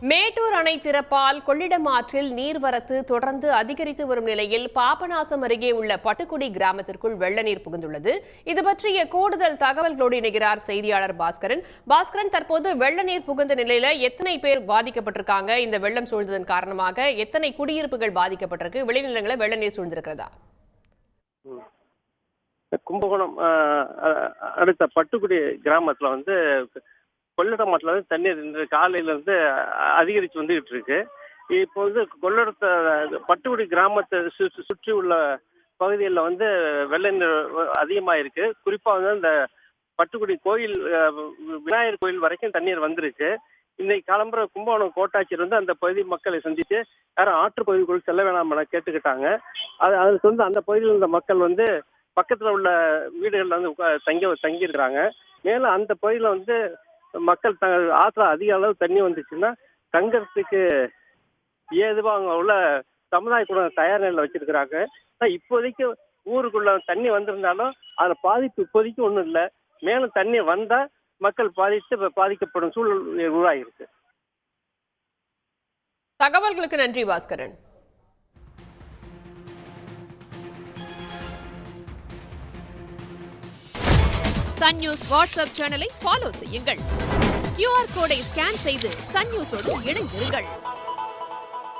மேட்டூர் அணை திறப்பால் கொள்ளிடம் ஆற்றில் நீர்வரத்து தொடர்ந்து அதிகரித்து வரும் நிலையில் பாபநாசம் அருகே உள்ள பட்டுக்குடி கிராமத்திற்குள் வெள்ள நீர் புகுந்துள்ளது. இது பற்றிய கூடுதல் தகவல்களோடு இணைகிறார் செய்தியாளர் பாஸ்கரன். தற்போது வெள்ள நீர் புகுந்த நிலையில எத்தனை பேர் பாதிக்கப்பட்டிருக்காங்க? இந்த வெள்ளம் சூழ்ந்ததன் காரணமாக எத்தனை குடியிருப்புகள் பாதிக்கப்பட்டிருக்கு? விளைநிலங்களை வெள்ள நீர் சூழ்ந்திருக்கிறதா? கும்பகோணம் அடுத்த பட்டுக்குடி கிராமத்துல கொள்ளிடம் ஆற்றுல தண்ணீர் இன்று காலையில இருந்து அதிகரித்து வந்துகிட்டு இருக்கு. இப்போ கொள்ளிடத்தை பட்டுக்குடி கிராமத்தை சுற்றி உள்ள பகுதிகளில் வெள்ள நீர் அதிகமாக இருக்கு. குறிப்பா இந்த பட்டுக்குடி கோயில் விநாயகர் கோயில் வரைக்கும் தண்ணீர் வந்திருக்கு. இன்னைக்கு கிளம்புற கும்பகோணம் கோட்டாட்சியர் அந்த பகுதி மக்களை சந்தித்து யாரும் ஆற்று பகுதிக்குள் செல்ல வேணாம் என கேட்டுக்கிட்டாங்க. அதுக்கு அந்த பகுதியில் இருந்த மக்கள் பக்கத்துல உள்ள வீடுகள்ல தங்கி இருக்கிறாங்க. மேலும் அந்த பகுதியில மக்கள் ஆற்றுல அதிக அளவு தண்ணி வந்துச்சுன்னா தங்கறதுக்கு ஏதுவா அங்க உள்ள சமுதாய கூட தயார் நிலையில வச்சிருக்கிறாங்க. இப்போதைக்கு ஊருக்குள்ள தண்ணி வந்திருந்தாலும் அதுல பாதிப்பு இப்போதைக்கு ஒண்ணும் இல்லை. மேலும் தண்ணி வந்தா மக்கள் பாதிக்கப்படும் சூழல் உருவாகிருக்கு. தகவல்களுக்கு நன்றி பாஸ்கரன். சன் நியூஸ் வாட்ஸ்அப் சேனலை ஃபாலோ செய்யுங்கள். QR கோடை ஸ்கேன் செய்து சன் நியூஸோடு இணைந்திருங்கள்.